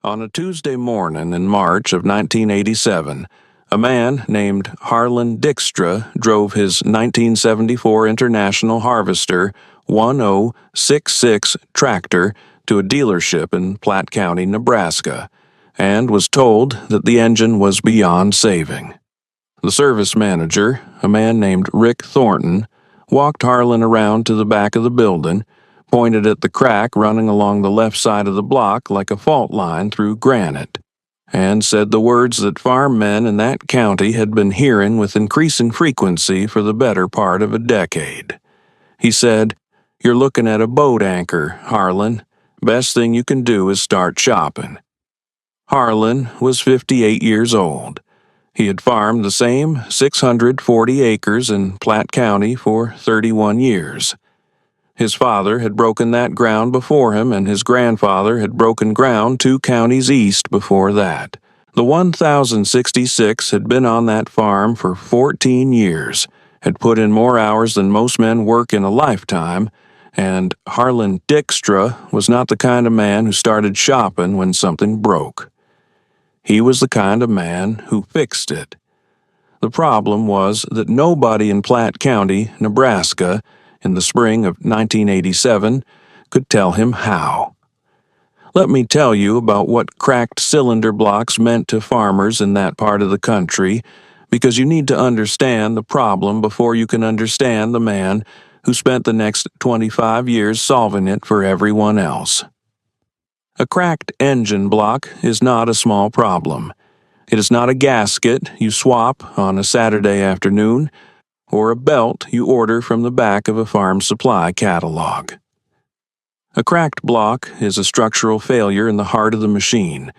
On a Tuesday morning in March of 1987, a man named Harlan Dykstra drove his 1974 International Harvester 1066 tractor to a dealership in Platte County, Nebraska, and was told that the engine was beyond saving. The service manager, a man named Rick Thornton, walked Harlan around to the back of the building, pointed at the crack running along the left side of the block like a fault line through granite, and said the words that farm men in that county had been hearing with increasing frequency for the better part of a decade. He said, "You're looking at a boat anchor, Harlan. Best thing you can do is start shopping." Harlan was 58 years old. He had farmed the same 640 acres in Platte County for 31 years. His father had broken that ground before him, and his grandfather had broken ground 2 counties east before that. The 1066 had been on that farm for 14 years, had put in more hours than most men work in a lifetime, and Harlan Dykstra was not the kind of man who started shopping when something broke. He was the kind of man who fixed it. The problem was that nobody in Platte County, Nebraska, in the spring of 1987, could tell him how. Let me tell you about what cracked cylinder blocks meant to farmers in that part of the country, because you need to understand the problem before you can understand the man who spent the next 25 years solving it for everyone else. A cracked engine block is not a small problem. It is not a gasket you swap on a Saturday afternoon, or a belt you order from the back of a farm supply catalog. A cracked block is a structural failure in the heart of the machine.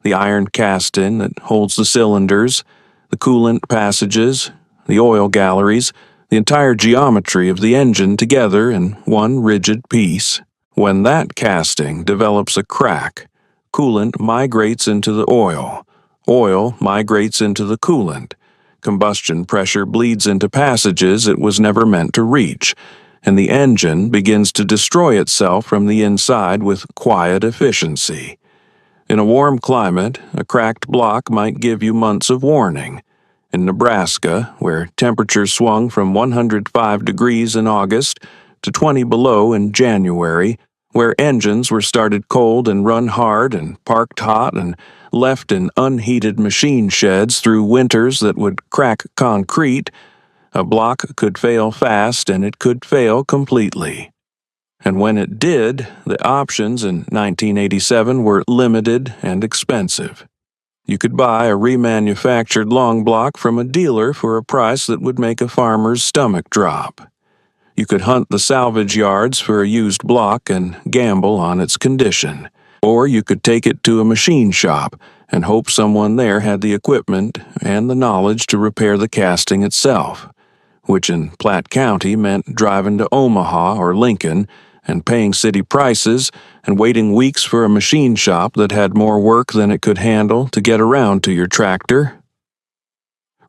The iron casting that holds the cylinders, the coolant passages, the oil galleries, the entire geometry of the engine together in one rigid piece. When that casting develops a crack, coolant migrates into the oil. Oil migrates into the coolant. Combustion pressure bleeds into passages it was never meant to reach, and the engine begins to destroy itself from the inside with quiet efficiency. In a warm climate, a cracked block might give you months of warning. In Nebraska, where temperatures swung from 105 degrees in August to 20 below in January, where engines were started cold and run hard and parked hot and left in unheated machine sheds through winters that would crack concrete, a block could fail fast and it could fail completely. And when it did, the options in 1987 were limited and expensive. You could buy a remanufactured long block from a dealer for a price that would make a farmer's stomach drop. You could hunt the salvage yards for a used block and gamble on its condition. Or you could take it to a machine shop and hope someone there had the equipment and the knowledge to repair the casting itself, which in Platte County meant driving to Omaha or Lincoln and paying city prices and waiting weeks for a machine shop that had more work than it could handle to get around to your tractor.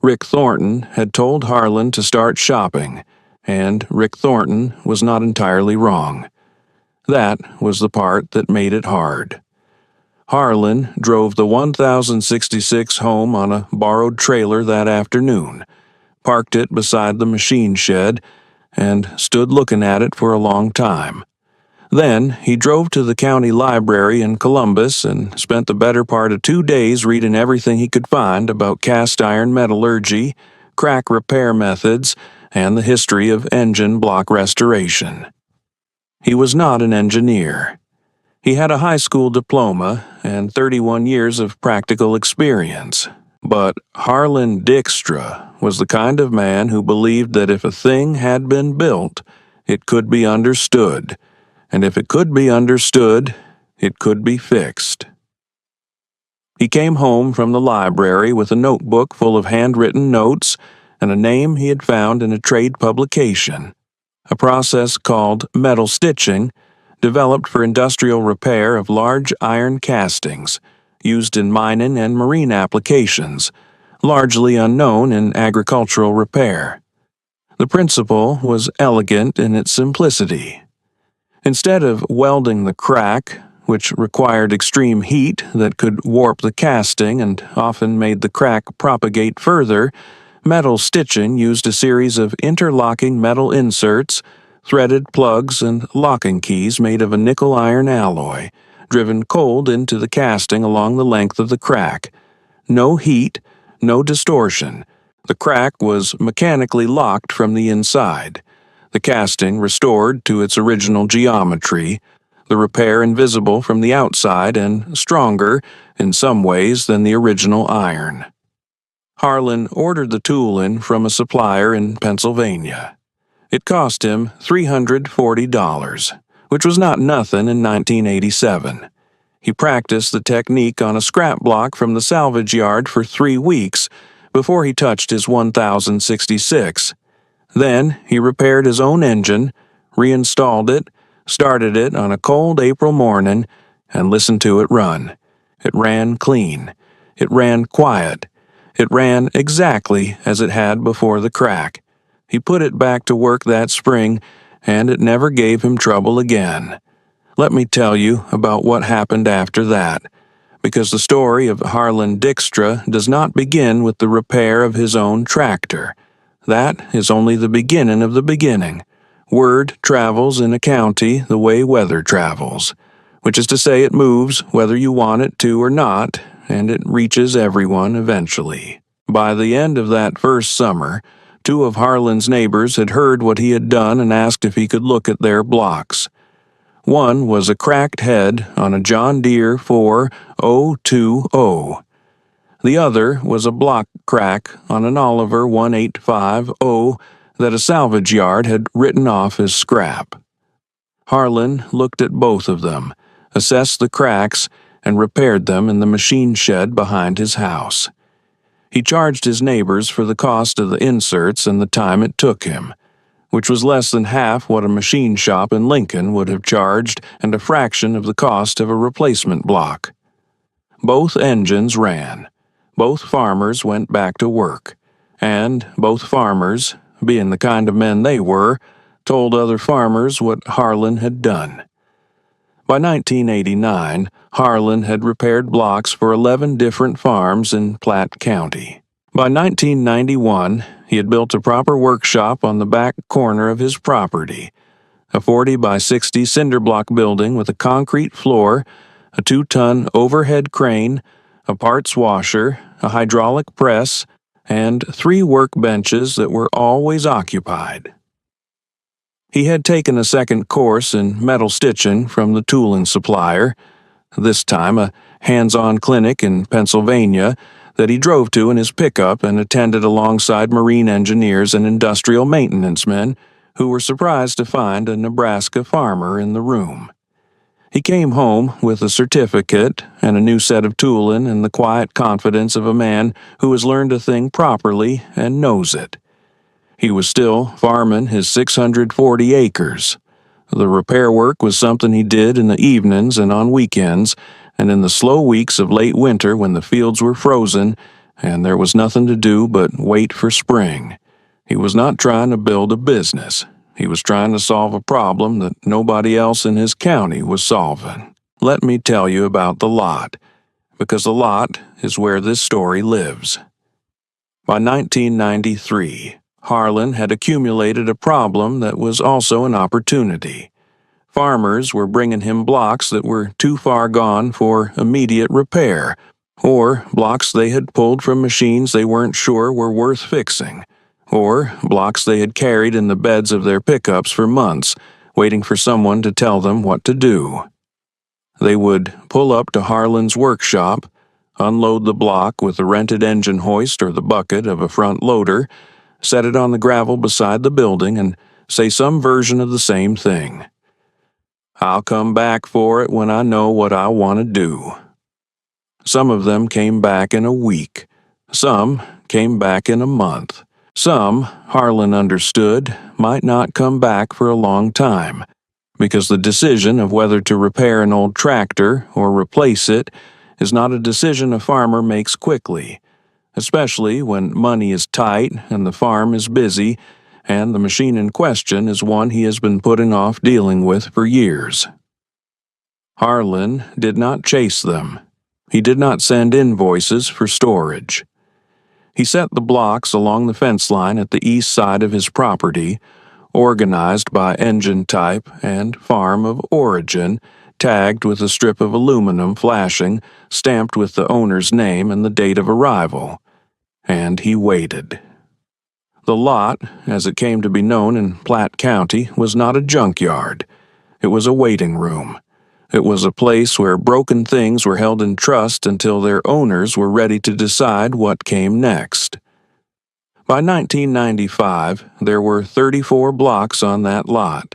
Rick Thornton had told Harlan to start shopping, and Rick Thornton was not entirely wrong. That was the part that made it hard. Harlan drove the 1066 home on a borrowed trailer that afternoon, parked it beside the machine shed, and stood looking at it for a long time. Then he drove to the county library in Columbus and spent the better part of 2 days reading everything he could find about cast iron metallurgy, crack repair methods, and the history of engine block restoration. He was not an engineer. He had a high school diploma and 31 years of practical experience. But Harlan Dykstra was the kind of man who believed that if a thing had been built, it could be understood, and if it could be understood, it could be fixed. He came home from the library with a notebook full of handwritten notes and a name he had found in a trade publication. A process called metal stitching, developed for industrial repair of large iron castings, used in mining and marine applications, largely unknown in agricultural repair. The principle was elegant in its simplicity. Instead of welding the crack, which required extreme heat that could warp the casting and often made the crack propagate further, metal stitching used a series of interlocking metal inserts, threaded plugs, and locking keys made of a nickel-iron alloy, driven cold into the casting along the length of the crack. No heat, no distortion. The crack was mechanically locked from the inside, the casting restored to its original geometry, the repair invisible from the outside and stronger, in some ways, than the original iron. Harlan ordered the tool in from a supplier in Pennsylvania. It cost him $340, which was not nothing in 1987. He practiced the technique on a scrap block from the salvage yard for 3 weeks before he touched his 1066. Then he repaired his own engine, reinstalled it, started it on a cold April morning, and listened to it run. It ran clean. It ran quiet. It ran exactly as it had before the crack. He put it back to work that spring, and it never gave him trouble again. Let me tell you about what happened after that, because the story of Harlan Dykstra does not begin with the repair of his own tractor. That is only the beginning of the beginning. Word travels in a county the way weather travels, which is to say it moves whether you want it to or not, and it reaches everyone eventually. By the end of that first summer, 2 of Harlan's neighbors had heard what he had done and asked if he could look at their blocks. One was a cracked head on a John Deere 4020. The other was a block crack on an Oliver 1850 that a salvage yard had written off as scrap. Harlan looked at both of them, assessed the cracks, and repaired them in the machine shed behind his house. He charged his neighbors for the cost of the inserts and the time it took him, which was less than half what a machine shop in Lincoln would have charged and a fraction of the cost of a replacement block. Both engines ran. Both farmers went back to work, and both farmers, being the kind of men they were, told other farmers what Harlan had done. By 1989, Harlan had repaired blocks for 11 different farms in Platte County. By 1991, he had built a proper workshop on the back corner of his property, a 40 by 60 cinder block building with a concrete floor, a 2-ton overhead crane, a parts washer, a hydraulic press, and 3 workbenches that were always occupied. He had taken a second course in metal stitching from the tooling supplier, this time a hands-on clinic in Pennsylvania that he drove to in his pickup and attended alongside marine engineers and industrial maintenance men who were surprised to find a Nebraska farmer in the room. He came home with a certificate and a new set of tooling and the quiet confidence of a man who has learned a thing properly and knows it. He was still farming his 640 acres. The repair work was something he did in the evenings and on weekends, and in the slow weeks of late winter when the fields were frozen and there was nothing to do but wait for spring. He was not trying to build a business. He was trying to solve a problem that nobody else in his county was solving. Let me tell you about the lot, because the lot is where this story lives. By 1993, Harlan had accumulated a problem that was also an opportunity. Farmers were bringing him blocks that were too far gone for immediate repair, or blocks they had pulled from machines they weren't sure were worth fixing, or blocks they had carried in the beds of their pickups for months, waiting for someone to tell them what to do. They would pull up to Harlan's workshop, unload the block with the rented engine hoist or the bucket of a front loader, set it on the gravel beside the building, and say some version of the same thing. "I'll come back for it when I know what I want to do." Some of them came back in a week. Some came back in a month. Some, Harlan understood, might not come back for a long time, because the decision of whether to repair an old tractor or replace it is not a decision a farmer makes quickly, especially when money is tight and the farm is busy and the machine in question is one he has been putting off dealing with for years. Harlan did not chase them. He did not send invoices for storage. He set the blocks along the fence line at the east side of his property, organized by engine type and farm of origin, tagged with a strip of aluminum flashing, stamped with the owner's name and the date of arrival. And he waited. The lot, as it came to be known in Platte County, was not a junkyard. It was a waiting room. It was a place where broken things were held in trust until their owners were ready to decide what came next. By 1995, there were 34 blocks on that lot.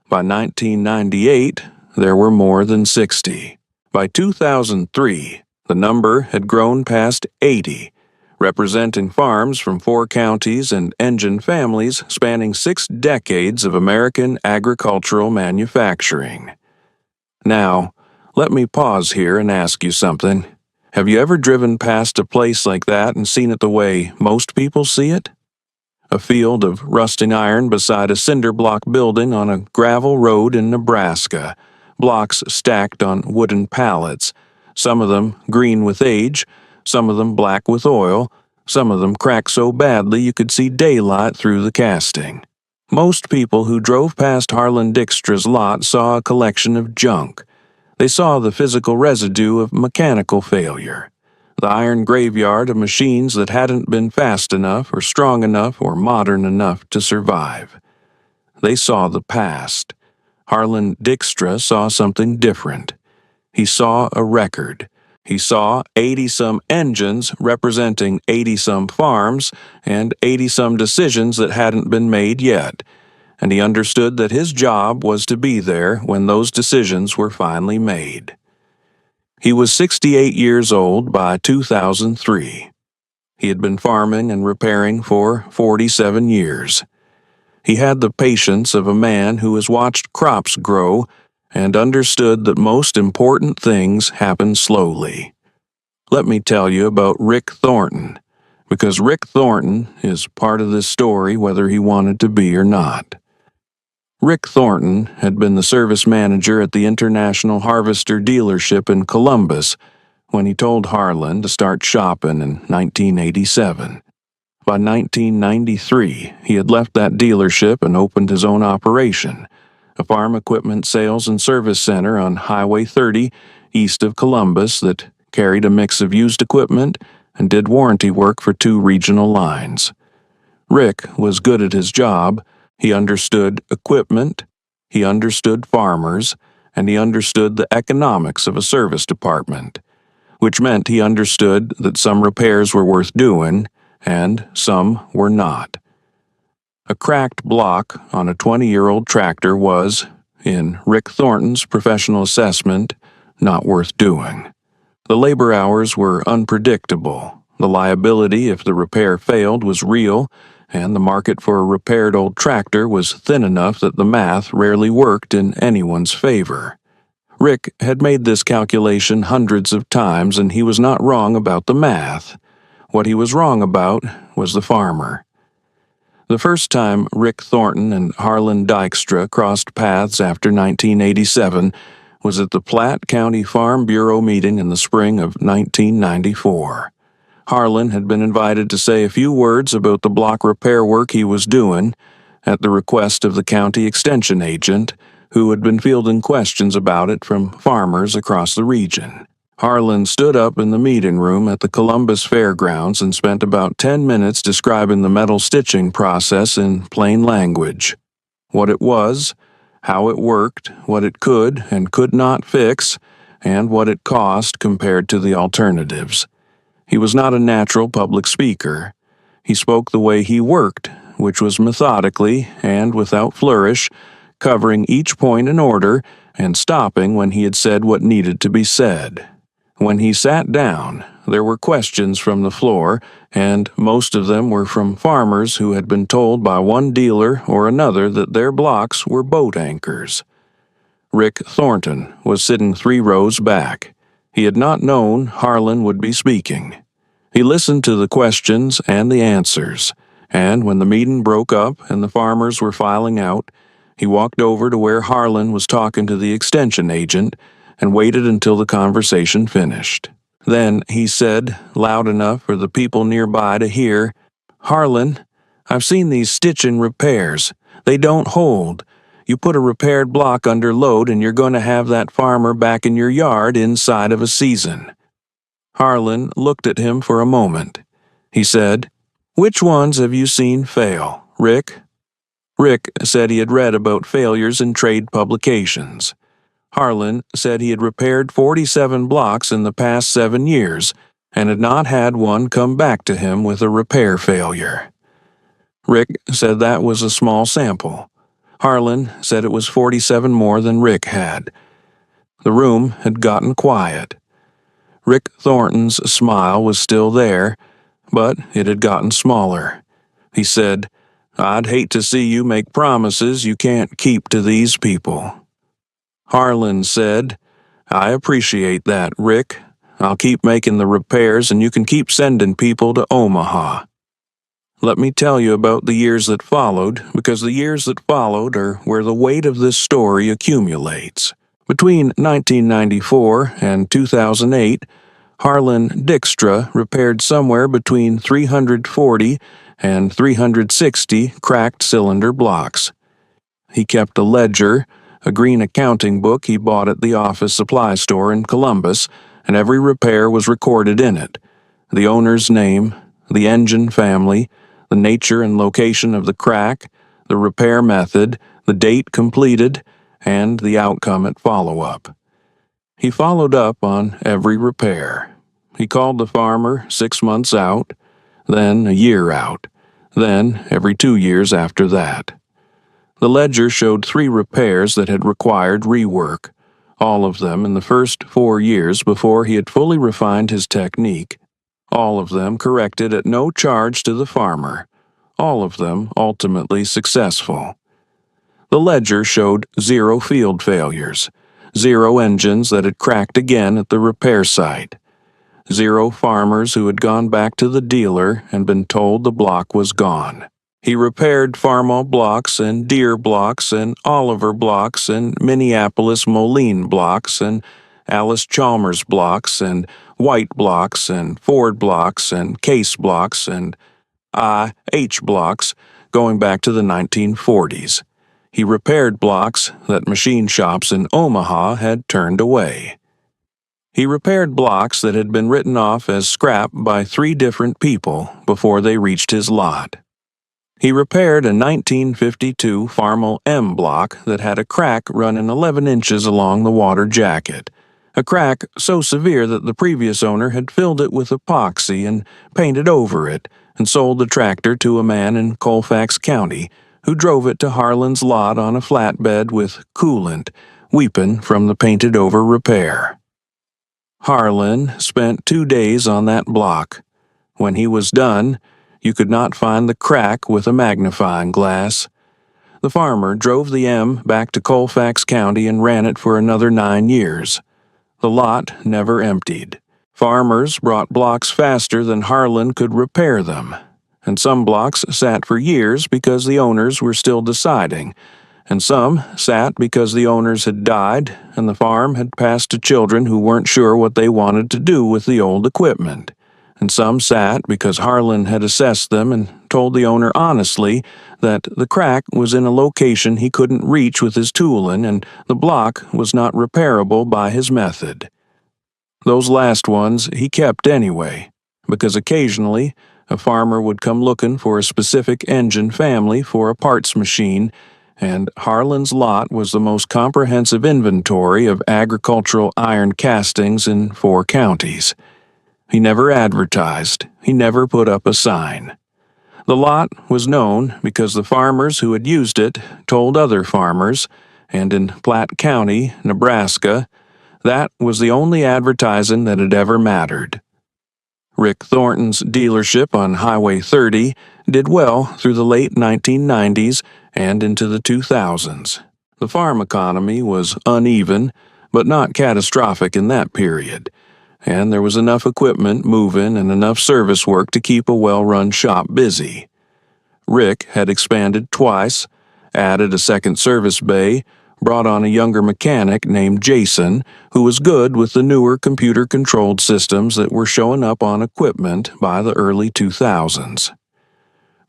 By 1998, there were more than 60. By 2003, the number had grown past 80, representing farms from 4 counties and engine families spanning 6 decades of American agricultural manufacturing. Now, let me pause here and ask you something. Have you ever driven past a place like that and seen it the way most people see it? A field of rusting iron beside a cinder block building on a gravel road in Nebraska, blocks stacked on wooden pallets, some of them green with age, some of them black with oil, some of them cracked so badly you could see daylight through the casting. Most people who drove past Harlan Dykstra's lot saw a collection of junk. They saw the physical residue of mechanical failure, the iron graveyard of machines that hadn't been fast enough or strong enough or modern enough to survive. They saw the past. Harlan Dykstra saw something different. He saw a record. He saw 80-some engines representing 80-some farms and 80-some decisions that hadn't been made yet, and he understood that his job was to be there when those decisions were finally made. He was 68 years old by 2003. He had been farming and repairing for 47 years. He had the patience of a man who has watched crops grow and understood that most important things happen slowly. Let me tell you about Rick Thornton, because Rick Thornton is part of this story whether he wanted to be or not. Rick Thornton had been the service manager at the International Harvester dealership in Columbus when he told Harlan to start shopping in 1987. By 1993, he had left that dealership and opened his own operation, a farm equipment sales and service center on Highway 30 east of Columbus that carried a mix of used equipment and did warranty work for 2 regional lines. Rick was good at his job. He understood equipment, he understood farmers, and he understood the economics of a service department, which meant he understood that some repairs were worth doing and some were not. A cracked block on a 20-year-old tractor was, in Rick Thornton's professional assessment, not worth doing. The labor hours were unpredictable. The liability if the repair failed was real, and the market for a repaired old tractor was thin enough that the math rarely worked in anyone's favor. Rick had made this calculation hundreds of times, and he was not wrong about the math. What he was wrong about was the farmer. The first time Rick Thornton and Harlan Dykstra crossed paths after 1987 was at the Platte County Farm Bureau meeting in the spring of 1994. Harlan had been invited to say a few words about the block repair work he was doing at the request of the county extension agent, who had been fielding questions about it from farmers across the region. Harlan stood up in the meeting room at the Columbus Fairgrounds and spent about 10 minutes describing the metal stitching process in plain language. What it was, how it worked, what it could and could not fix, and what it cost compared to the alternatives. He was not a natural public speaker. He spoke the way he worked, which was methodically and without flourish, covering each point in order and stopping when he had said what needed to be said. When he sat down, there were questions from the floor, and most of them were from farmers who had been told by one dealer or another that their blocks were boat anchors. Rick Thornton was sitting 3 rows back. He had not known Harlan would be speaking. He listened to the questions and the answers, and when the meeting broke up and the farmers were filing out, he walked over to where Harlan was talking to the extension agent and waited until the conversation finished. Then he said, loud enough for the people nearby to hear, "Harlan, I've seen these stitching repairs. They don't hold. You put a repaired block under load and you're going to have that farmer back in your yard inside of a season." Harlan looked at him for a moment. He said, "Which ones have you seen fail, Rick?" Rick said he had read about failures in trade publications. Harlan said he had repaired 47 blocks in the past 7 years and had not had one come back to him with a repair failure. Rick said that was a small sample. Harlan said it was 47 more than Rick had. The room had gotten quiet. Rick Thornton's smile was still there, but it had gotten smaller. He said, "I'd hate to see you make promises you can't keep to these people." Harlan said, "I appreciate that, Rick. I'll keep making the repairs and you can keep sending people to Omaha." Let me tell you about the years that followed, because the years that followed are where the weight of this story accumulates. Between 1994 and 2008, Harlan Dykstra repaired somewhere between 340 and 360 cracked cylinder blocks. He kept a ledger, a green accounting book he bought at the office supply store in Columbus, and every repair was recorded in it. The owner's name, the engine family, the nature and location of the crack, the repair method, the date completed, and the outcome at follow-up. He followed up on every repair. He called the farmer 6 months out, then a year out, then every 2 years after that. The ledger showed 3 repairs that had required rework, all of them in the first 4 years before he had fully refined his technique, all of them corrected at no charge to the farmer, all of them ultimately successful. The ledger showed 0 field failures, 0 engines that had cracked again at the repair site, 0 farmers who had gone back to the dealer and been told the block was gone. He repaired Farmall blocks and Deere blocks and Oliver blocks and Minneapolis Moline blocks and Alice Chalmers blocks and White blocks and Ford blocks and Case blocks and I.H. blocks going back to the 1940s. He repaired blocks that machine shops in Omaha had turned away. He repaired blocks that had been written off as scrap by 3 different people before they reached his lot. He repaired a 1952 Farmall M block that had a crack running 11 inches along the water jacket, a crack so severe that the previous owner had filled it with epoxy and painted over it and sold the tractor to a man in Colfax County who drove it to Harlan's lot on a flatbed with coolant, weeping from the painted-over repair. Harlan spent 2 days on that block. When he was done, you could not find the crack with a magnifying glass. The farmer drove the M back to Colfax County and ran it for another 9 years. The lot never emptied. Farmers brought blocks faster than Harlan could repair them, and some blocks sat for years because the owners were still deciding, and some sat because the owners had died and the farm had passed to children who weren't sure what they wanted to do with the old equipment. And some sat because Harlan had assessed them and told the owner honestly that the crack was in a location he couldn't reach with his tooling and the block was not repairable by his method. Those last ones he kept anyway, because occasionally a farmer would come looking for a specific engine family for a parts machine, and Harlan's lot was the most comprehensive inventory of agricultural iron castings in 4 counties. He never advertised. He never put up a sign. The lot was known because the farmers who had used it told other farmers, and in Platte County, Nebraska, that was the only advertising that had ever mattered. Rick Thornton's dealership on Highway 30 did well through the late 1990s and into the 2000s. The farm economy was uneven, but not catastrophic in that period, and there was enough equipment moving and enough service work to keep a well-run shop busy. Rick had expanded twice, added a second service bay, brought on a younger mechanic named Jason, who was good with the newer computer-controlled systems that were showing up on equipment by the early 2000s.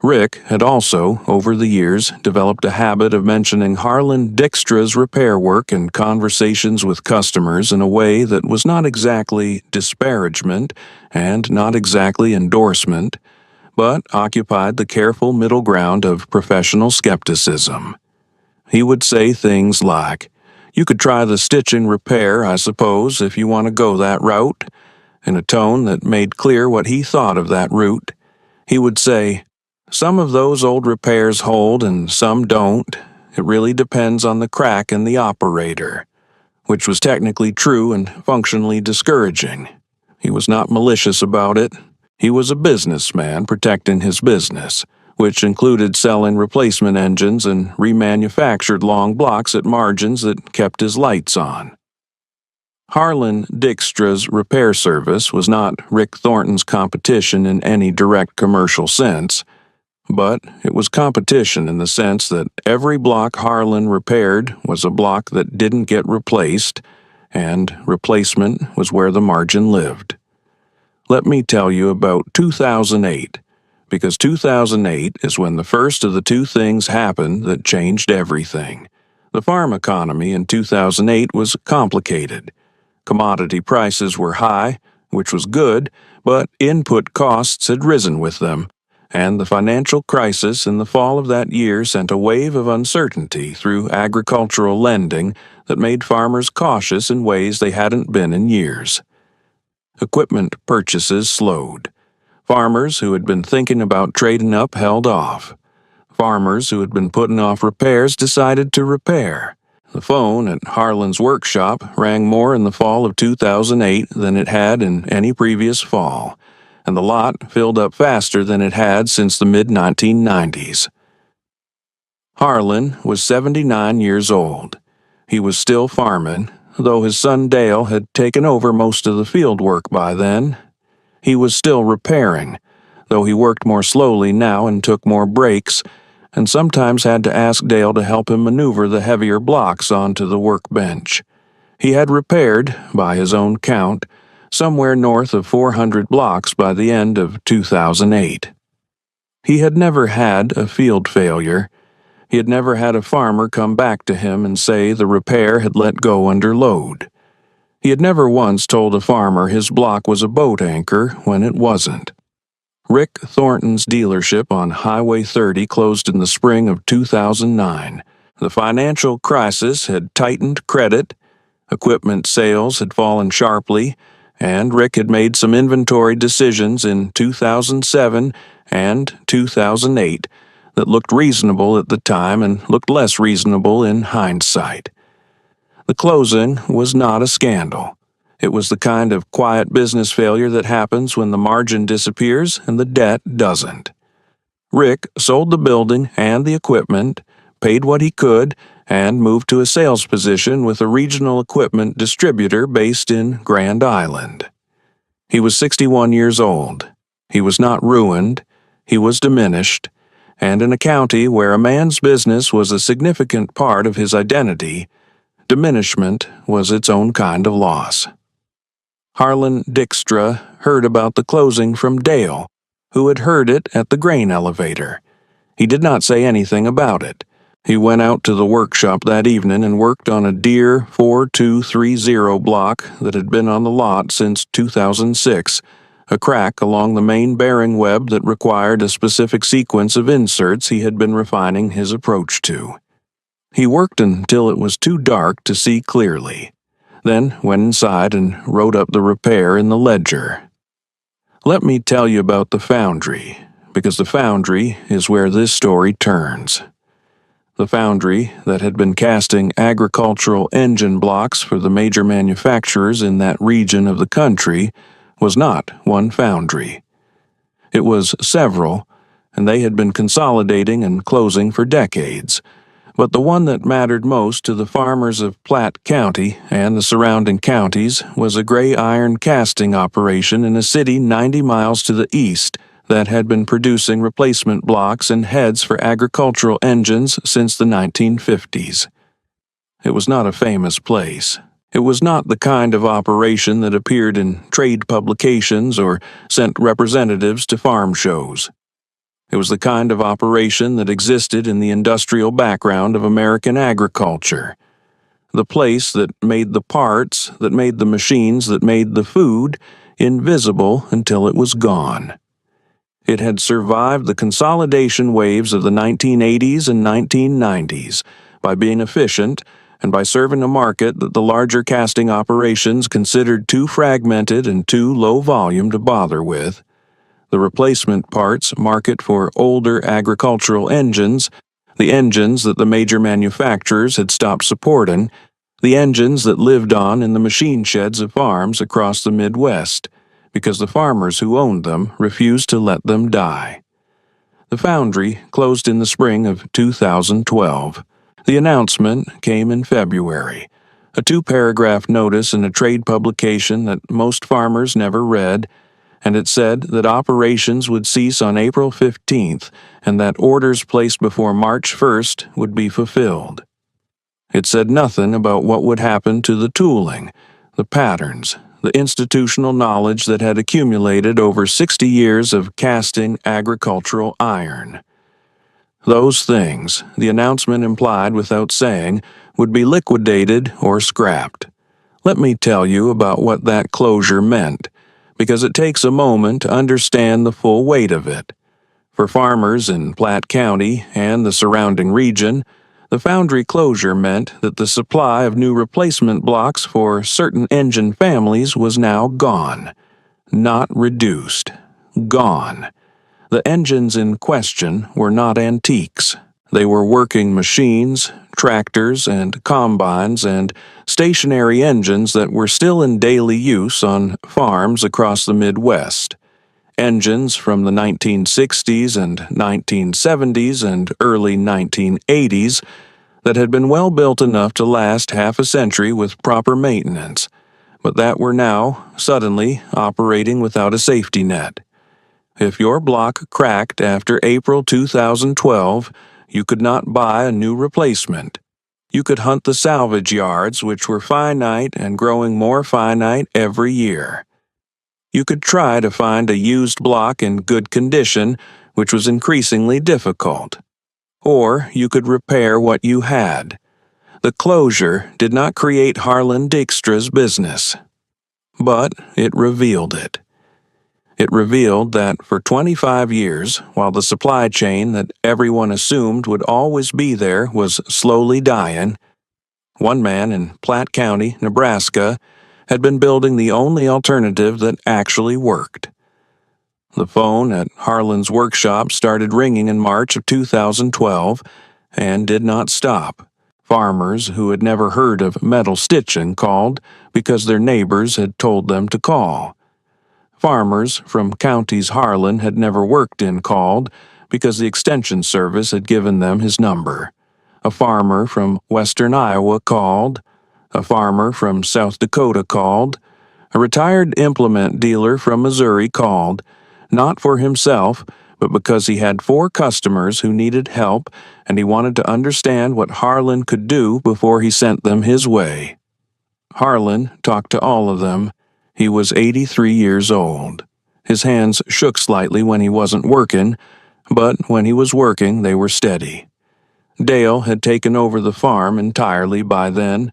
Rick had also, over the years, developed a habit of mentioning Harlan Dykstra's repair work in conversations with customers in a way that was not exactly disparagement and not exactly endorsement, but occupied the careful middle ground of professional skepticism. He would say things like, "You could try the stitching repair, I suppose, if you want to go that route," in a tone that made clear what he thought of that route. He would say, "Some of those old repairs hold and some don't. It really depends on the crack in the operator," which was technically true and functionally discouraging. He was not malicious about it. He was a businessman protecting his business, which included selling replacement engines and remanufactured long blocks at margins that kept his lights on. Harlan Dykstra's repair service was not Rick Thornton's competition in any direct commercial sense, but it was competition in the sense that every block Harlan repaired was a block that didn't get replaced, and replacement was where the margin lived. Let me tell you about 2008, because 2008 is when the first of the two things happened that changed everything. The farm economy in 2008 was complicated. Commodity prices were high, which was good, but input costs had risen with them, and the financial crisis in the fall of that year sent a wave of uncertainty through agricultural lending that made farmers cautious in ways they hadn't been in years. Equipment purchases slowed. Farmers who had been thinking about trading up held off. Farmers who had been putting off repairs decided to repair. The phone at Harlan's workshop rang more in the fall of 2008 than it had in any previous fall, and the lot filled up faster than it had since the mid-1990s. Harlan was 79 years old. He was still farming, though his son Dale had taken over most of the field work by then. He was still repairing, though he worked more slowly now and took more breaks, and sometimes had to ask Dale to help him maneuver the heavier blocks onto the workbench. He had repaired, by his own count, somewhere north of 400 blocks by the end of 2008. He had never had a field failure. He had never had a farmer come back to him and say the repair had let go under load. He had never once told a farmer his block was a boat anchor when it wasn't. Rick Thornton's dealership on Highway 30 closed in the spring of 2009. The financial crisis had tightened credit, equipment sales had fallen sharply, and Rick had made some inventory decisions in 2007 and 2008 that looked reasonable at the time and looked less reasonable in hindsight. The closing was not a scandal. It was the kind of quiet business failure that happens when the margin disappears and the debt doesn't. Rick sold the building and the equipment, paid what he could, and moved to a sales position with a regional equipment distributor based in Grand Island. He was 61 years old. He was not ruined. He was diminished. And in a county where a man's business was a significant part of his identity, diminishment was its own kind of loss. Harlan Dykstra heard about the closing from Dale, who had heard it at the grain elevator. He did not say anything about it. He went out to the workshop that evening and worked on a Deere 4230 block that had been on the lot since 2006, a crack along the main bearing web that required a specific sequence of inserts he had been refining his approach to. He worked until it was too dark to see clearly, then went inside and wrote up the repair in the ledger. Let me tell you about the Foundry, because the Foundry is where this story turns. The Foundry, that had been casting agricultural engine blocks for the major manufacturers in that region of the country, was not one foundry. It was several, and they had been consolidating and closing for decades. But the one that mattered most to the farmers of Platte County and the surrounding counties was a gray iron casting operation in a city 90 miles to the east that had been producing replacement blocks and heads for agricultural engines since the 1950s. It was not a famous place. It was not the kind of operation that appeared in trade publications or sent representatives to farm shows. It was the kind of operation that existed in the industrial background of American agriculture. The place that made the parts, that made the machines, that made the food, invisible until it was gone. It had survived the consolidation waves of the 1980s and 1990s by being efficient and by serving a market that the larger casting operations considered too fragmented and too low volume to bother with. The replacement parts market for older agricultural engines, the engines that the major manufacturers had stopped supporting, the engines that lived on in the machine sheds of farms across the Midwest, because the farmers who owned them refused to let them die. The Foundry closed in the spring of 2012. The announcement came in February, a 2-paragraph notice in a trade publication that most farmers never read, and it said that operations would cease on April 15th and that orders placed before March 1st would be fulfilled. It said nothing about what would happen to the tooling, the patterns, the institutional knowledge that had accumulated over 60 years of casting agricultural iron. Those things, the announcement implied without saying, would be liquidated or scrapped. Let me tell you about what that closure meant, because it takes a moment to understand the full weight of it. For farmers in Platte County and the surrounding region, the foundry closure meant that the supply of new replacement blocks for certain engine families was now gone. Not reduced. Gone. The engines in question were not antiques. They were working machines, tractors and combines, and stationary engines that were still in daily use on farms across the Midwest. Engines from the 1960s and 1970s and early 1980s that had been well built enough to last half a century with proper maintenance, but that were now, suddenly, operating without a safety net. If your block cracked after April 2012, you could not buy a new replacement. You could hunt the salvage yards, which were finite and growing more finite every year. You could try to find a used block in good condition, which was increasingly difficult. Or you could repair what you had. The closure did not create Harlan Dijkstra's business, but it revealed it. It revealed that for 25 years, while the supply chain that everyone assumed would always be there was slowly dying, one man in Platte County, Nebraska, had been building the only alternative that actually worked. The phone at Harlan's workshop started ringing in March of 2012 and did not stop. Farmers who had never heard of metal stitching called because their neighbors had told them to call. Farmers from counties Harlan had never worked in called because the extension service had given them his number. A farmer from western Iowa called. A farmer from South Dakota called. A retired implement dealer from Missouri called, not for himself, but because he had 4 customers who needed help and he wanted to understand what Harlan could do before he sent them his way. Harlan talked to all of them. He was 83 years old. His hands shook slightly when he wasn't working, but when he was working, they were steady. Dale had taken over the farm entirely by then,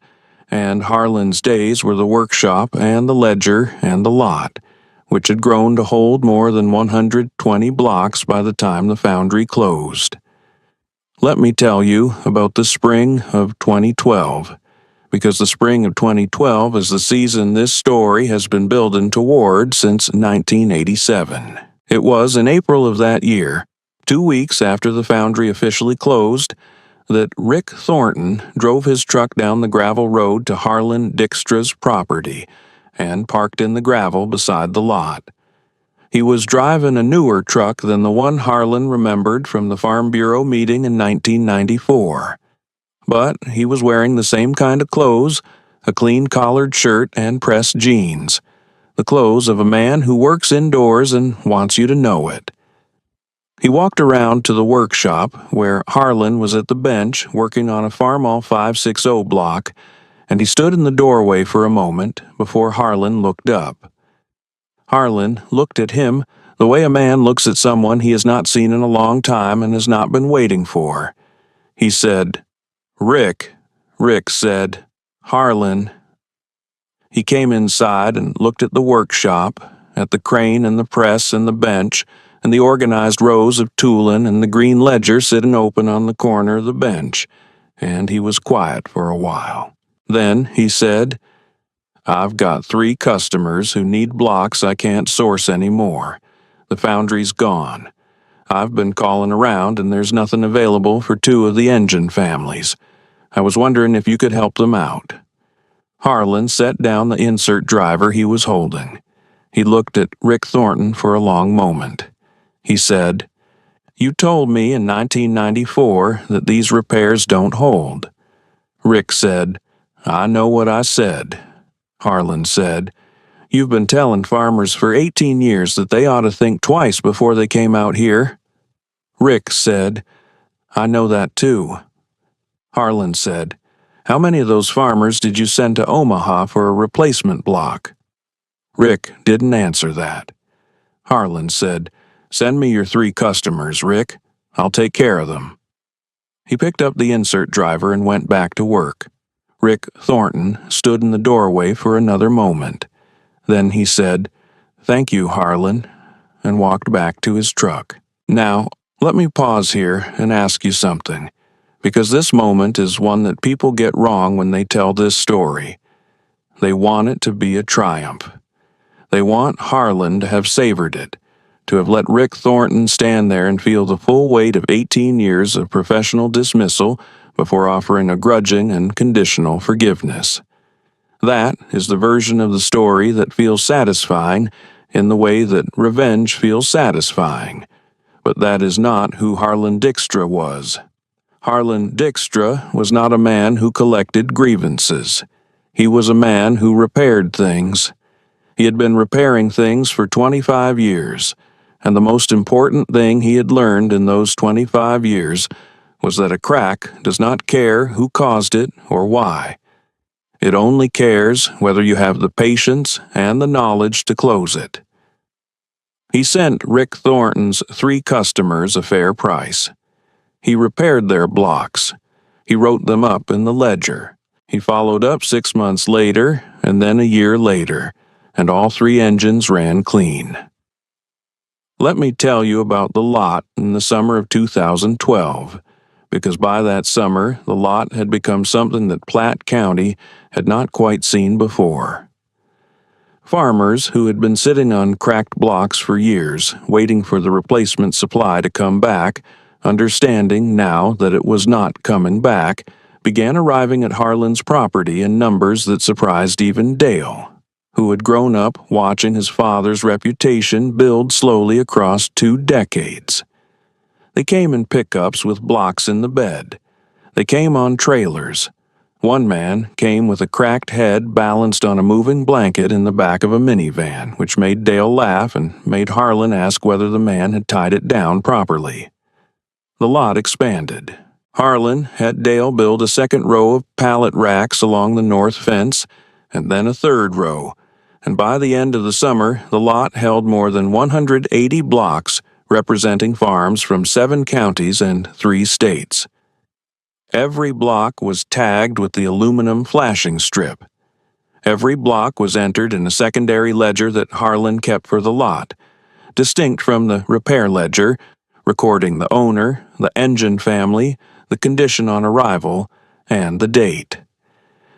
and Harlan's days were the workshop and the ledger and the lot, which had grown to hold more than 120 blocks by the time the foundry closed. Let me tell you about the spring of 2012. Because the spring of 2012 is the season this story has been building toward since 1987. It was in April of that year, 2 weeks after the foundry officially closed, that Rick Thornton drove his truck down the gravel road to Harlan Dijkstra's property and parked in the gravel beside the lot. He was driving a newer truck than the one Harlan remembered from the Farm Bureau meeting in 1994. But he was wearing the same kind of clothes, a clean collared shirt and pressed jeans, the clothes of a man who works indoors and wants you to know it. He walked around to the workshop where Harlan was at the bench working on a Farmall 560 block, and he stood in the doorway for a moment before Harlan looked up. Harlan looked at him the way a man looks at someone he has not seen in a long time and has not been waiting for. He said, "Rick." Rick said, "Harlan." He came inside and looked at the workshop, at the crane and the press and the bench, and the organized rows of tooling and the green ledger sitting open on the corner of the bench, and he was quiet for a while. Then he said, "I've got 3 customers who need blocks I can't source anymore. The foundry's gone. I've been calling around and there's nothing available for 2 of the engine families. I was wondering if you could help them out." Harlan set down the insert driver he was holding. He looked at Rick Thornton for a long moment. He said, "You told me in 1994 that these repairs don't hold." Rick said, "I know what I said." Harlan said, "You've been telling farmers for 18 years that they ought to think twice before they came out here." Rick said, "I know that too." Harlan said, "How many of those farmers did you send to Omaha for a replacement block?" Rick didn't answer that. Harlan said, "Send me your 3 customers, Rick. I'll take care of them." He picked up the insert driver and went back to work. Rick Thornton stood in the doorway for another moment. Then he said, "Thank you, Harlan," and walked back to his truck. Now, let me pause here and ask you something, because this moment is one that people get wrong when they tell this story. They want it to be a triumph. They want Harlan to have savored it, to have let Rick Thornton stand there and feel the full weight of 18 years of professional dismissal before offering a grudging and conditional forgiveness. That is the version of the story that feels satisfying in the way that revenge feels satisfying. But that is not who Harlan Dykstra was. Harlan Dykstra was not a man who collected grievances. He was a man who repaired things. He had been repairing things for 25 years, and the most important thing he had learned in those 25 years was that a crack does not care who caused it or why. It only cares whether you have the patience and the knowledge to close it. He sent Rick Thornton's 3 customers a fair price. He repaired their blocks. He wrote them up in the ledger. He followed up 6 months later, and then a year later, and all 3 engines ran clean. Let me tell you about the lot in the summer of 2012, because by that summer the lot had become something that Platte County had not quite seen before. Farmers who had been sitting on cracked blocks for years, waiting for the replacement supply to come back, understanding now that it was not coming back, began arriving at Harlan's property in numbers that surprised even Dale, who had grown up watching his father's reputation build slowly across 2 decades. They came in pickups with blocks in the bed. They came on trailers. One man came with a cracked head balanced on a moving blanket in the back of a minivan, which made Dale laugh and made Harlan ask whether the man had tied it down properly. The lot expanded. Harlan had Dale build a second row of pallet racks along the north fence, and then a third row, and by the end of the summer the lot held more than 180 blocks representing farms from 7 counties and 3 states. Every block was tagged with the aluminum flashing strip. Every block was entered in a secondary ledger that Harlan kept for the lot, distinct from the repair ledger, recording the owner, the engine family, the condition on arrival, and the date.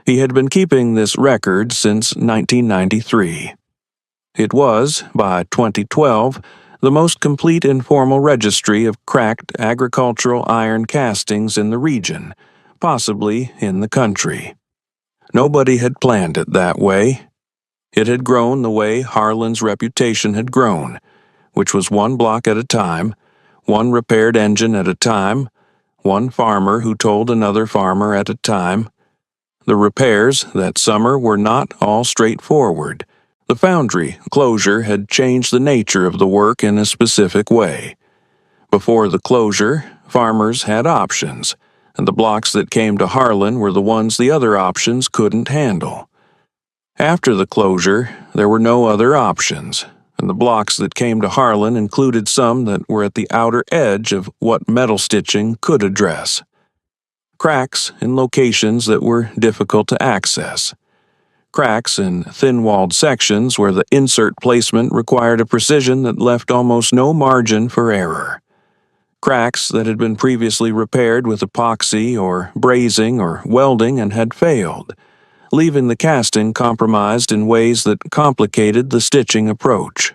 He had been keeping this record since 1993. It was, by 2012, the most complete informal registry of cracked agricultural iron castings in the region, possibly in the country. Nobody had planned it that way. It had grown the way Harlan's reputation had grown, which was 1 block at a time, 1 repaired engine at a time, 1 farmer who told another farmer at a time. The repairs that summer were not all straightforward. The foundry closure had changed the nature of the work in a specific way. Before the closure, farmers had options, and the blocks that came to Harlan were the ones the other options couldn't handle. After the closure, there were no other options, and the blocks that came to Harlan included some that were at the outer edge of what metal stitching could address. Cracks in locations that were difficult to access. Cracks in thin-walled sections where the insert placement required a precision that left almost no margin for error. Cracks that had been previously repaired with epoxy or brazing or welding and had failed, leaving the casting compromised in ways that complicated the stitching approach.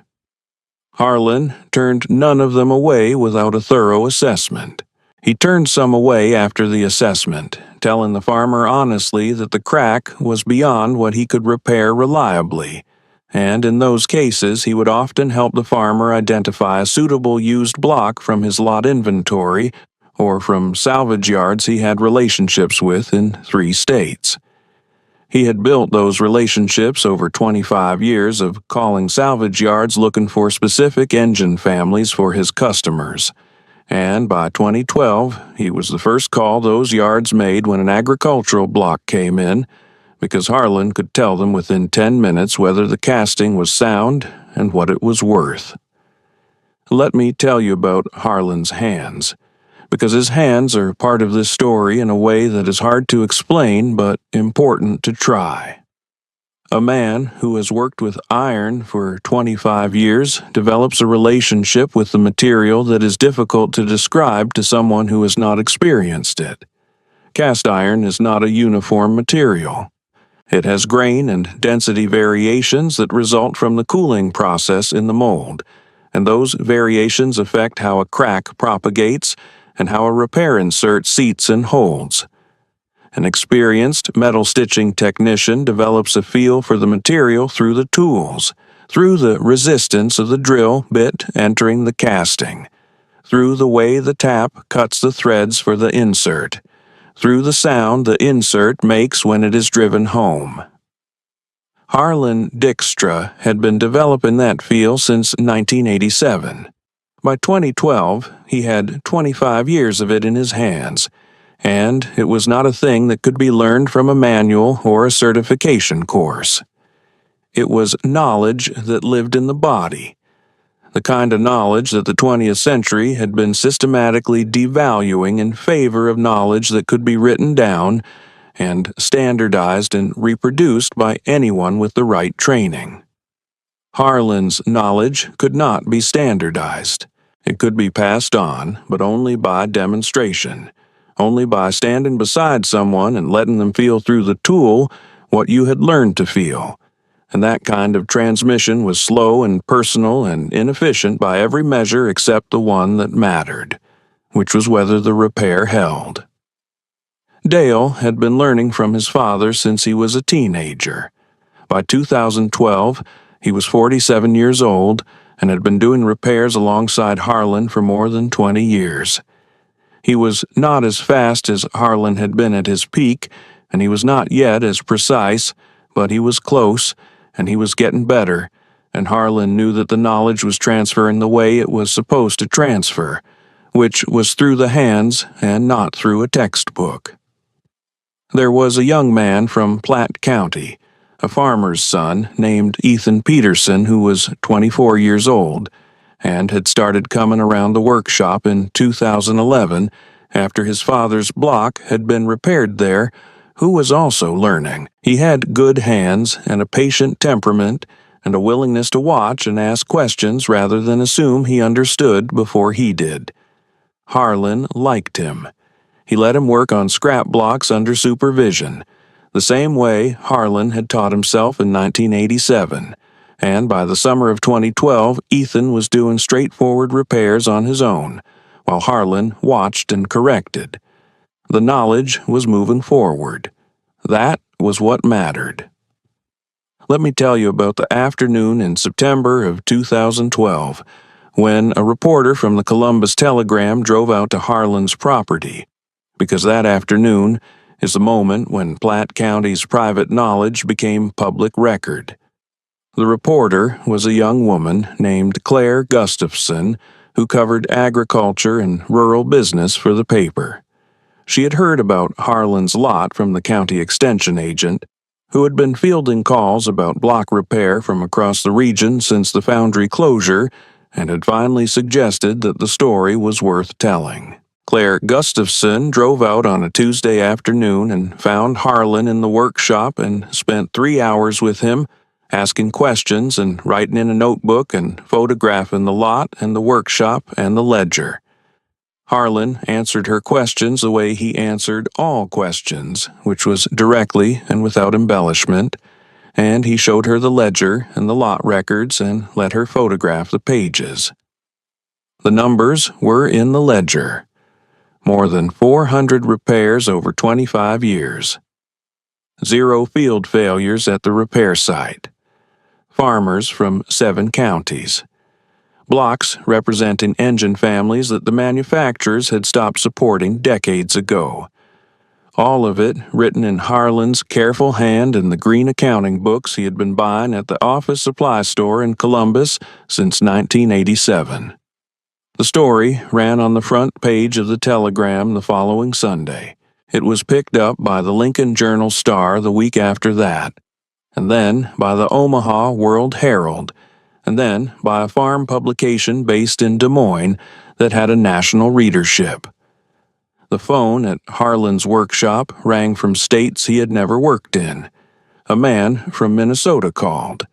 Harlan turned none of them away without a thorough assessment. He turned some away after the assessment, telling the farmer honestly that the crack was beyond what he could repair reliably, and in those cases he would often help the farmer identify a suitable used block from his lot inventory or from salvage yards he had relationships with in 3 states. He had built those relationships over 25 years of calling salvage yards looking for specific engine families for his customers. And by 2012, he was the first call those yards made when an agricultural block came in, because Harlan could tell them within 10 minutes whether the casting was sound and what it was worth. Let me tell you about Harlan's hands, because his hands are part of this story in a way that is hard to explain but important to try. A man who has worked with iron for 25 years develops a relationship with the material that is difficult to describe to someone who has not experienced it. Cast iron is not a uniform material. It has grain and density variations that result from the cooling process in the mold, and those variations affect how a crack propagates and how a repair insert seats and holds. An experienced metal stitching technician develops a feel for the material through the tools, through the resistance of the drill bit entering the casting, through the way the tap cuts the threads for the insert, through the sound the insert makes when it is driven home. Harlan Dykstra had been developing that feel since 1987. By 2012, he had 25 years of it in his hands, and it was not a thing that could be learned from a manual or a certification course. It was knowledge that lived in the body, the kind of knowledge that the 20th century had been systematically devaluing in favor of knowledge that could be written down and standardized and reproduced by anyone with the right training. Harlan's knowledge could not be standardized. It could be passed on, but only by demonstration, only by standing beside someone and letting them feel through the tool what you had learned to feel. And that kind of transmission was slow and personal and inefficient by every measure except the one that mattered, which was whether the repair held. Dale had been learning from his father since he was a teenager. By 2012, he was 47 years old and had been doing repairs alongside Harlan for more than 20 years. He was not as fast as Harlan had been at his peak, and he was not yet as precise, but he was close, and he was getting better, and Harlan knew that the knowledge was transferring the way it was supposed to transfer, which was through the hands and not through a textbook. There was a young man from Platte County, a farmer's son named Ethan Peterson, who was 24 years old, and had started coming around the workshop in 2011 after his father's block had been repaired there, who was also learning. He had good hands and a patient temperament and a willingness to watch and ask questions rather than assume he understood before he did. Harlan liked him. He let him work on scrap blocks under supervision, the same way Harlan had taught himself in 1987, and by the summer of 2012, Ethan was doing straightforward repairs on his own, while Harlan watched and corrected. The knowledge was moving forward. That was what mattered. Let me tell you about the afternoon in September of 2012, when a reporter from the Columbus Telegram drove out to Harlan's property, because that afternoon is the moment when Platte County's private knowledge became public record. The reporter was a young woman named Claire Gustafson, who covered agriculture and rural business for the paper. She had heard about Harlan's lot from the county extension agent, who had been fielding calls about block repair from across the region since the Foundry closure, and had finally suggested that the story was worth telling. Claire Gustafson drove out on a Tuesday afternoon and found Harlan in the workshop and spent 3 hours with him, asking questions and writing in a notebook and photographing the lot and the workshop and the ledger. Harlan answered her questions the way he answered all questions, which was directly and without embellishment, and he showed her the ledger and the lot records and let her photograph the pages. The numbers were in the ledger. More than 400 repairs over 25 years. 0 field failures at the repair site. Farmers from 7 counties. Blocks representing engine families that the manufacturers had stopped supporting decades ago. All of it written in Harlan's careful hand in the green accounting books he had been buying at the office supply store in Columbus since 1987. The story ran on the front page of the Telegram the following Sunday. It was picked up by the Lincoln Journal-Star the week after that, and then by the Omaha World Herald, and then by a farm publication based in Des Moines that had a national readership. The phone at Harlan's workshop rang from states he had never worked in. A man from Minnesota called.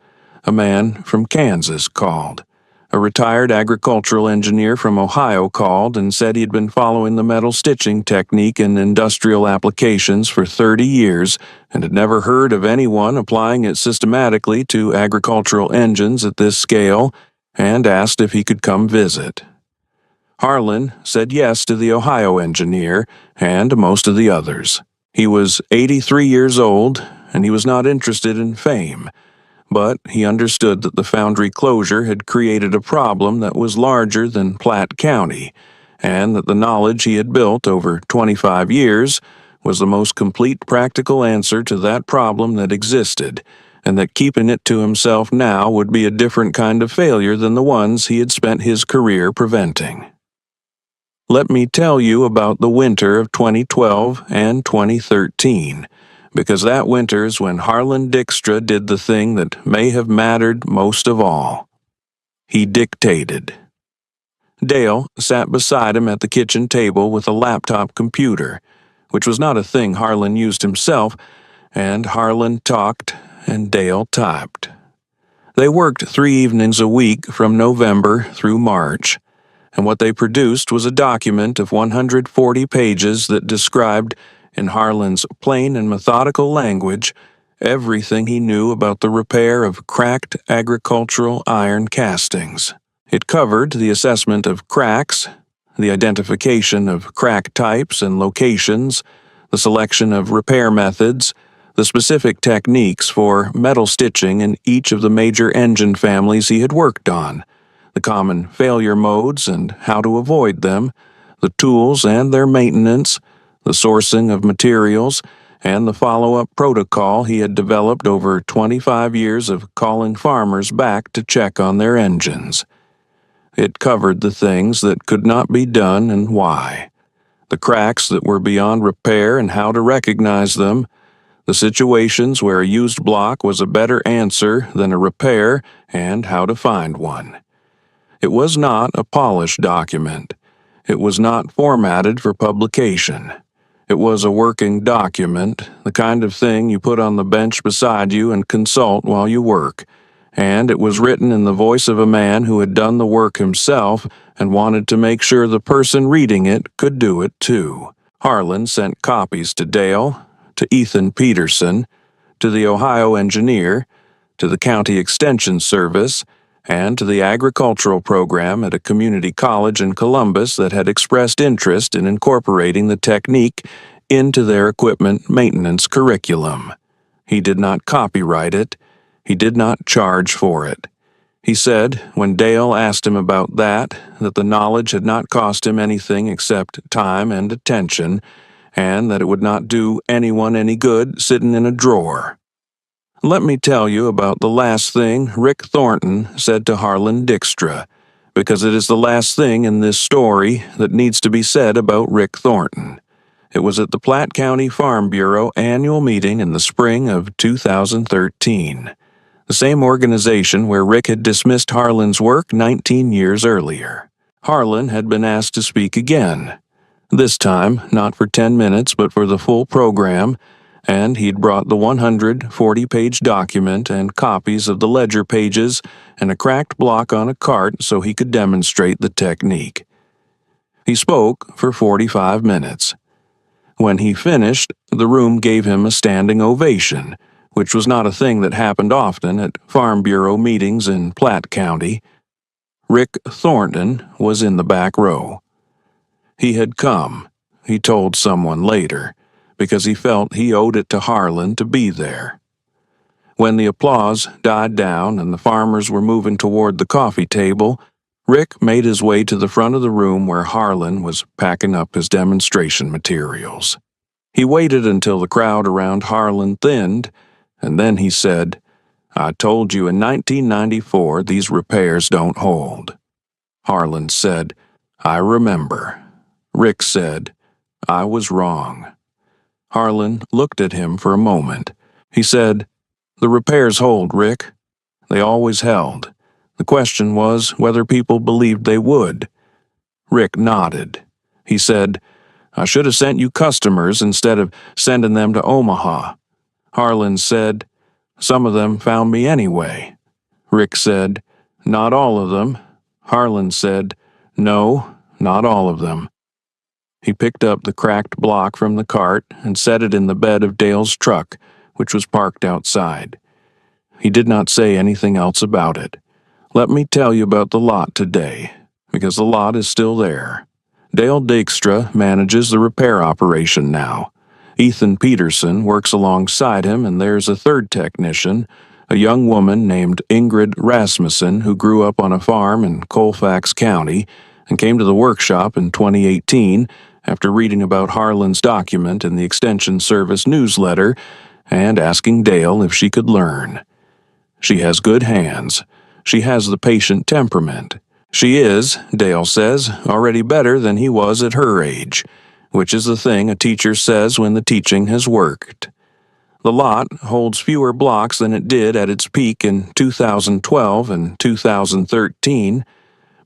A man from Kansas called. A retired agricultural engineer from Ohio called and said he'd been following the metal stitching technique in industrial applications for 30 years and had never heard of anyone applying it systematically to agricultural engines at this scale, and asked if he could come visit. Harlan said yes to the Ohio engineer and most of the others. He was 83 years old, and he was not interested in fame. But he understood that the Foundry closure had created a problem that was larger than Platte County, and that the knowledge he had built over 25 years was the most complete practical answer to that problem that existed, and that keeping it to himself now would be a different kind of failure than the ones he had spent his career preventing. Let me tell you about the winter of 2012 and 2013. Because that winter is when Harlan Dykstra did the thing that may have mattered most of all. He dictated. Dale sat beside him at the kitchen table with a laptop computer, which was not a thing Harlan used himself, and Harlan talked and Dale typed. They worked 3 evenings a week from November through March, and what they produced was a document of 140 pages that described, in Harlan's plain and methodical language, everything he knew about the repair of cracked agricultural iron castings. It covered the assessment of cracks, the identification of crack types and locations, the selection of repair methods, the specific techniques for metal stitching in each of the major engine families he had worked on, the common failure modes and how to avoid them, the tools and their maintenance, the sourcing of materials, and the follow-up protocol he had developed over 25 years of calling farmers back to check on their engines. It covered the things that could not be done and why, the cracks that were beyond repair and how to recognize them, the situations where a used block was a better answer than a repair and how to find one. It was not a polished document. It was not formatted for publication. It was a working document, the kind of thing you put on the bench beside you and consult while you work, and it was written in the voice of a man who had done the work himself and wanted to make sure the person reading it could do it too. Harlan sent copies to Dale, to Ethan Peterson, to the Ohio engineer, to the County Extension Service, and to the agricultural program at a community college in Columbus that had expressed interest in incorporating the technique into their equipment maintenance curriculum. He did not copyright it. He did not charge for it. He said, when Dale asked him about that the knowledge had not cost him anything except time and attention, and that it would not do anyone any good sitting in a drawer. Let me tell you about the last thing Rick Thornton said to Harlan Dykstra, because it is the last thing in this story that needs to be said about Rick Thornton. It was at the Platte County Farm Bureau annual meeting in the spring of 2013, the same organization where Rick had dismissed Harlan's work 19 years earlier. Harlan had been asked to speak again, this time not for 10 minutes but for the full program, and he'd brought the 140-page document and copies of the ledger pages and a cracked block on a cart so he could demonstrate the technique. He spoke for 45 minutes. When he finished, the room gave him a standing ovation, which was not a thing that happened often at Farm Bureau meetings in Platte County. Rick Thornton was in the back row. He had come, he told someone later, because he felt he owed it to Harlan to be there. When the applause died down and the farmers were moving toward the coffee table, Rick made his way to the front of the room where Harlan was packing up his demonstration materials. He waited until the crowd around Harlan thinned, and then he said, "I told you in 1994 these repairs don't hold." Harlan said, "I remember." Rick said, "I was wrong." Harlan looked at him for a moment. He said, "The repairs hold, Rick. They always held. The question was whether people believed they would." Rick nodded. He said, "I should have sent you customers instead of sending them to Omaha." Harlan said, "Some of them found me anyway." Rick said, "Not all of them." Harlan said, "No, not all of them." He picked up the cracked block from the cart and set it in the bed of Dale's truck, which was parked outside. He did not say anything else about it. Let me tell you about the lot today, because the lot is still there. Dale Dykstra manages the repair operation now. Ethan Peterson works alongside him, and there's a third technician, a young woman named Ingrid Rasmussen who grew up on a farm in Colfax County and came to the workshop in 2018 after reading about Harlan's document in the Extension Service newsletter and asking Dale if she could learn. She has good hands. She has the patient temperament. She is, Dale says, already better than he was at her age, which is the thing a teacher says when the teaching has worked. The lot holds fewer blocks than it did at its peak in 2012 and 2013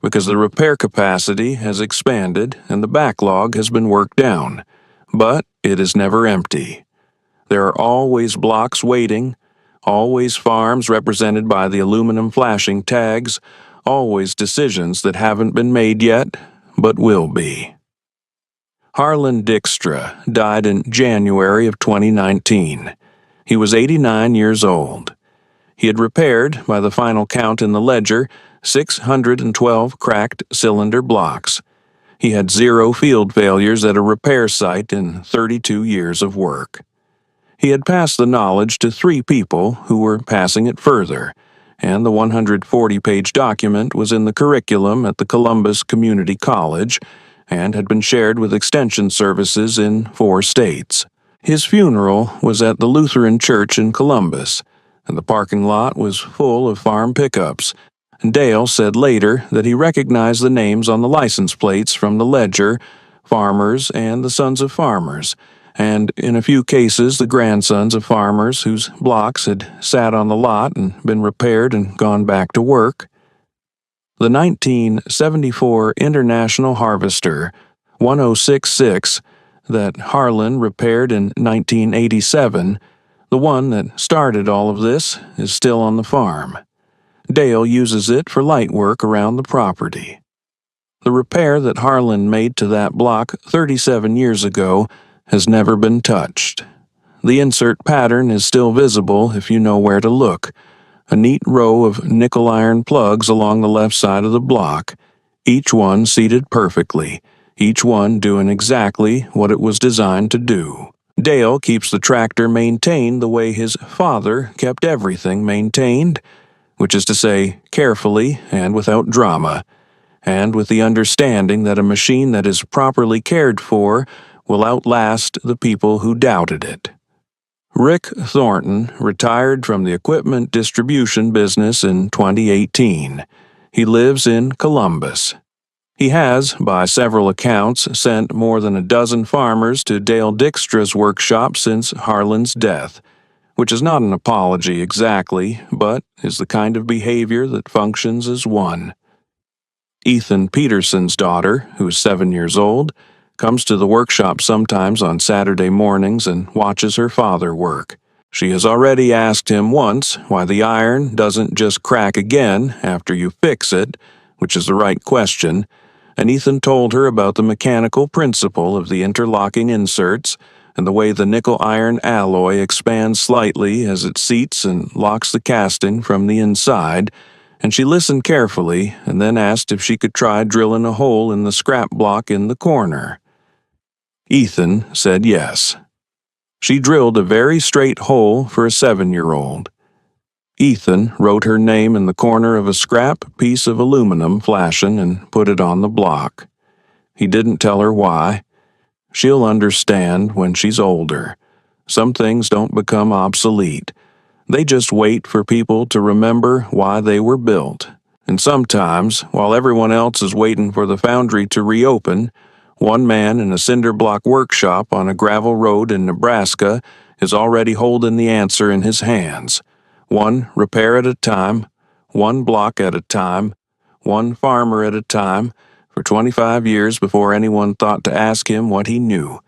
because the repair capacity has expanded and the backlog has been worked down, but it is never empty. There are always blocks waiting, always farms represented by the aluminum flashing tags, always decisions that haven't been made yet, but will be. Harlan Dykstra died in January of 2019. He was 89 years old. He had repaired, by the final count in the ledger, 612 cracked cylinder blocks. He had 0 field failures at a repair site in 32 years of work. He had passed the knowledge to 3 people who were passing it further, and the 140-page document was in the curriculum at the Columbus Community College and had been shared with extension services in 4 states. His funeral was at the Lutheran Church in Columbus, and the parking lot was full of farm pickups. Dale said later that he recognized the names on the license plates from the ledger, Farmers and the Sons of Farmers, and in a few cases the grandsons of farmers whose blocks had sat on the lot and been repaired and gone back to work. The 1974 International Harvester 1066 that Harlan repaired in 1987, the one that started all of this, is still on the farm. Dale uses it for light work around the property. The repair that Harlan made to that block 37 years ago has never been touched. The insert pattern is still visible if you know where to look. A neat row of nickel iron plugs along the left side of the block, each one seated perfectly, each one doing exactly what it was designed to do. Dale keeps the tractor maintained the way his father kept everything maintained, which is to say, carefully and without drama, and with the understanding that a machine that is properly cared for will outlast the people who doubted it. Rick Thornton retired from the equipment distribution business in 2018. He lives in Columbus. He has, by several accounts, sent more than a dozen farmers to Dale Dykstra's workshop since Harlan's death, which is not an apology exactly, but is the kind of behavior that functions as one. Ethan Peterson's daughter, who is 7 years old, comes to the workshop sometimes on Saturday mornings and watches her father work. She has already asked him once why the iron doesn't just crack again after you fix it, which is the right question, and Ethan told her about the mechanical principle of the interlocking inserts and the way the nickel-iron alloy expands slightly as it seats and locks the casting from the inside, and she listened carefully and then asked if she could try drilling a hole in the scrap block in the corner. Ethan said yes. She drilled a very straight hole for a 7-year-old. Ethan wrote her name in the corner of a scrap piece of aluminum flashing and put it on the block. He didn't tell her why. She'll understand when she's older. Some things don't become obsolete. They just wait for people to remember why they were built. And sometimes, while everyone else is waiting for the foundry to reopen, one man in a cinder block workshop on a gravel road in Nebraska is already holding the answer in his hands. One repair at a time, one block at a time, one farmer at a time, for 25 years before anyone thought to ask him what he knew.